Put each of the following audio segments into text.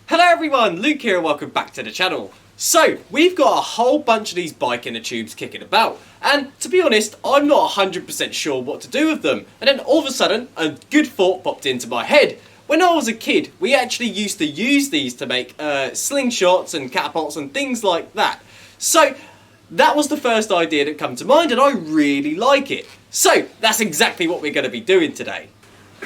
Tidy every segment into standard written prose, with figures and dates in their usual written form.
Hello everyone, Luke here and welcome back to the channel. So, we've got a whole bunch of these bike inner tubes kicking about, and to be honest, I'm not 100% sure what to do with them, and then all of a sudden, a good thought popped into my head. When I was a kid, we actually used to use these to make slingshots and catapults and things like that. So, that was the first idea that came to mind and I really like it. So, that's exactly what we're going to be doing today.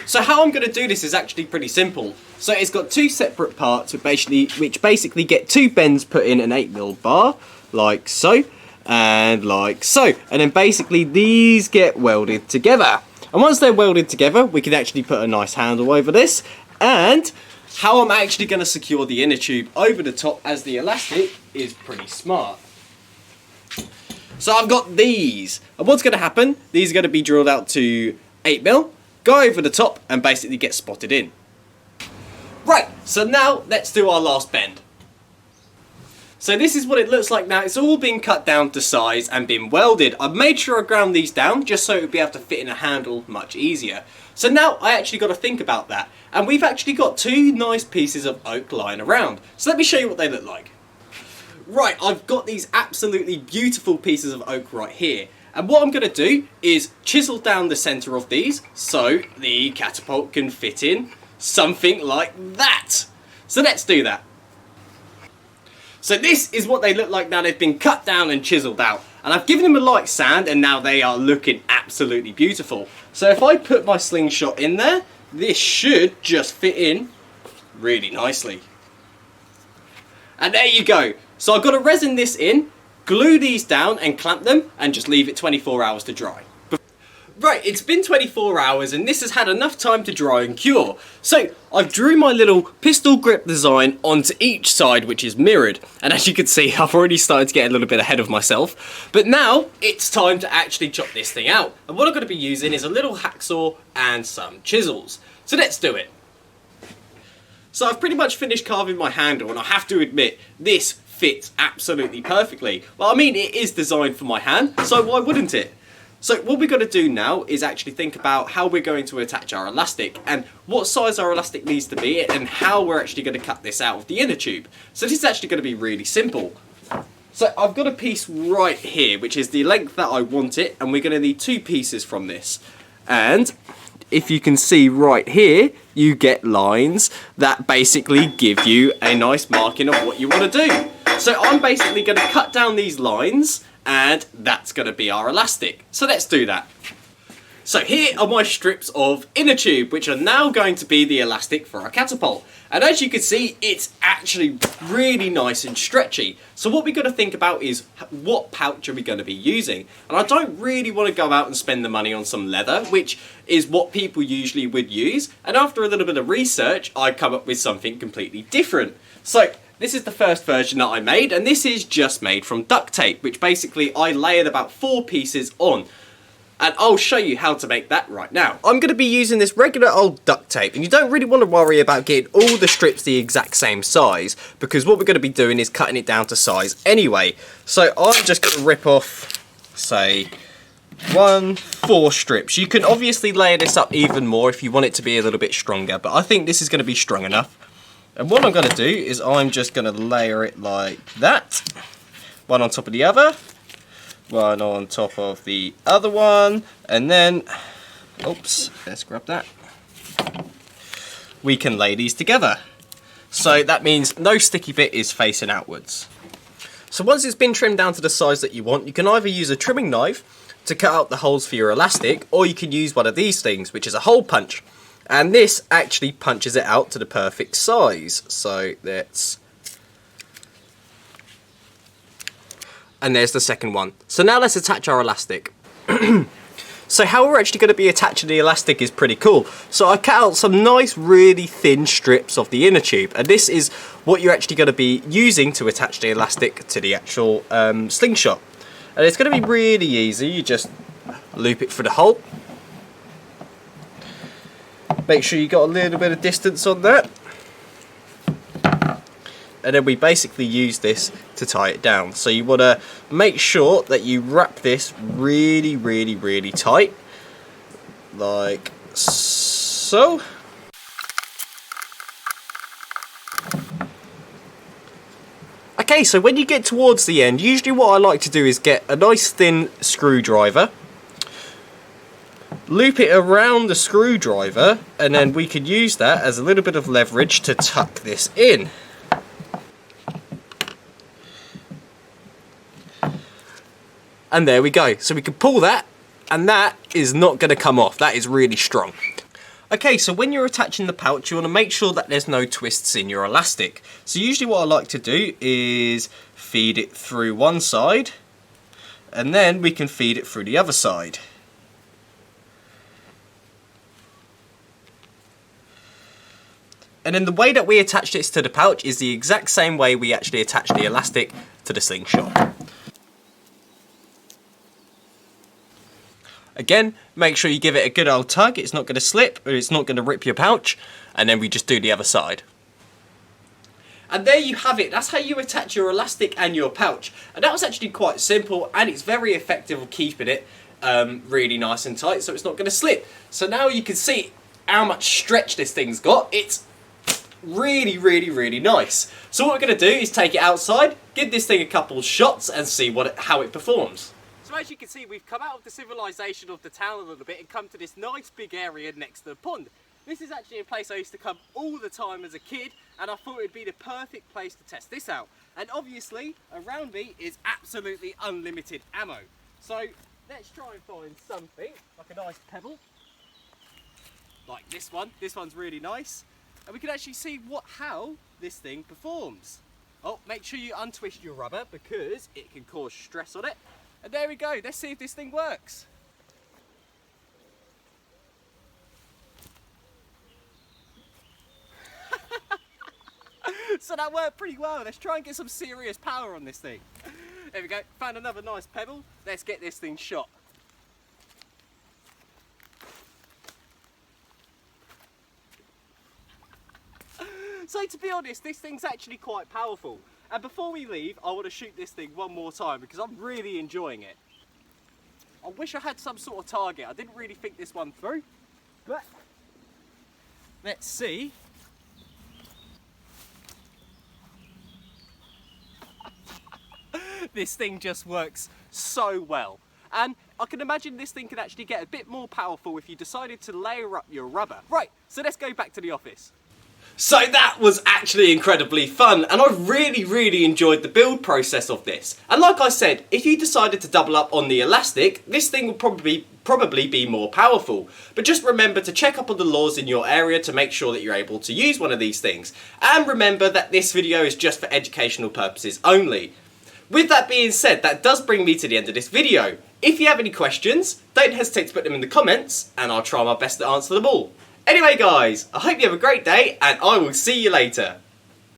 So how I'm going to do this is actually pretty simple. So it's got two separate parts which basically get two bends put in an 8mm bar, like so, and like so. And then basically these get welded together. And once they're welded together, we can actually put a nice handle over this. And how I'm actually going to secure the inner tube over the top as the elastic is pretty smart. So I've got these. And what's going to happen, these are going to be drilled out to 8mm. Go over the top and basically get spotted in. Right, so now let's do our last bend. So this is what it looks like now. It's all been cut down to size and been welded. I've made sure I ground these down just so it would be able to fit in a handle much easier. So now I actually got to think about that. And we've actually got two nice pieces of oak lying around. So let me show you what they look like. Right, I've got these absolutely beautiful pieces of oak right here. And what I'm going to do is chisel down the centre of these so the catapult can fit in something like that. So let's do that. So this is what they look like now they've been cut down and chiselled out. And I've given them a light sand and now they are looking absolutely beautiful. So if I put my slingshot in there, this should just fit in really nicely. And there you go. So I've got to resin this in, glue these down and clamp them and just leave it 24 hours to dry. Right, it's been 24 hours and this has had enough time to dry and cure. So I've drew my little pistol grip design onto each side which is mirrored. And as you can see, I've already started to get a little bit ahead of myself. But now it's time to actually chop this thing out. And what I'm going to be using is a little hacksaw and some chisels. So let's do it. So I've pretty much finished carving my handle and I have to admit, this fits absolutely perfectly. Well, I mean, it is designed for my hand, so why wouldn't it? So what we're going to do now is actually think about how we're going to attach our elastic and what size our elastic needs to be and how we're actually going to cut this out of the inner tube. So this is actually going to be really simple. So I've got a piece right here, which is the length that I want it, and we're going to need two pieces from this. And if you can see right here, you get lines that basically give you a nice marking of what you want to do. So I'm basically going to cut down these lines and that's going to be our elastic. So let's do that. So here are my strips of inner tube which are now going to be the elastic for our catapult. And as you can see, it's actually really nice and stretchy. So what we've got to think about is what pouch are we going to be using. And I don't really want to go out and spend the money on some leather, which is what people usually would use. And after a little bit of research, I come up with something completely different. So this is the first version that I made, and this is just made from duct tape, which basically I layered about 4 pieces on. And I'll show you how to make that right now. I'm going to be using this regular old duct tape, and you don't really want to worry about getting all the strips the exact same size, because what we're going to be doing is cutting it down to size anyway. So I'm just going to rip off, say, 4 strips. You can obviously layer this up even more if you want it to be a little bit stronger, but I think this is going to be strong enough. And what I'm going to do is I'm just going to layer it like that. One on top of the other. One on top of the other one. And then, oops, let's grab that. We can lay these together. So that means no sticky bit is facing outwards. So once it's been trimmed down to the size that you want, you can either use a trimming knife to cut out the holes for your elastic, or you can use one of these things, which is a hole punch. And this actually punches it out to the perfect size. So that's... And there's the second one. So now let's attach our elastic. So how we're actually going to be attaching the elastic is pretty cool. So I cut out some nice really thin strips of the inner tube. And this is what you're actually going to be using to attach the elastic to the actual slingshot. And it's going to be really easy. You just loop it through the hole. Make sure you got a little bit of distance on that. And then we basically use this to tie it down. So you want to make sure that you wrap this really, really, really tight. Like so. Okay, so when you get towards the end, usually what I like to do is get a nice thin screwdriver, loop it around the screwdriver, and then we can use that as a little bit of leverage to tuck this in. And there we go. So we can pull that, and that is not going to come off. That is really strong. Okay, so when you're attaching the pouch, you want to make sure that there's no twists in your elastic. So usually what I like to do is feed it through one side, and then we can feed it through the other side. And then the way that we attach this to the pouch is the exact same way we actually attach the elastic to the Slingshot. Again, make sure you give it a good old tug. It's not going to slip, or it's not going to rip your pouch. And then we just do the other side. And there you have it. That's how you attach your elastic and your pouch. And that was actually quite simple, and it's very effective at keeping it really nice and tight, so it's not going to slip. So now you can see how much stretch this thing's got. It's really, really, really nice. So what we're going to do is take it outside, give this thing a couple shots, and see how it performs. So as you can see, we've come out of the civilization of the town a little bit and come to this nice big area next to the pond. This is actually a place I used to come all the time as a kid, and I thought it would be the perfect place to test this out. And obviously, around me is absolutely unlimited ammo. So let's try and find something, like a nice pebble, like this one. This one's really nice. And we can actually see how this thing performs. Oh, make sure you untwist your rubber because it can cause stress on it. And there we go, let's see if this thing works. So that worked pretty well. Let's try and get some serious power on this thing. There we go, found another nice pebble. Let's get this thing shot. So to be honest, this thing's actually quite powerful. And before we leave, I want to shoot this thing one more time because I'm really enjoying it. I wish I had some sort of target. I didn't really think this one through, but let's see. This thing just works so well. And I can imagine this thing can actually get a bit more powerful if you decided to layer up your rubber. Right, so let's go back to the office. So that was actually incredibly fun, and I really, really enjoyed the build process of this. And like I said, if you decided to double up on the elastic, this thing will probably be more powerful. But just remember to check up on the laws in your area to make sure that you're able to use one of these things. And remember that this video is just for educational purposes only. With that being said, that does bring me to the end of this video. If you have any questions, don't hesitate to put them in the comments, and I'll try my best to answer them all. Anyway guys, I hope you have a great day, and I will see you later.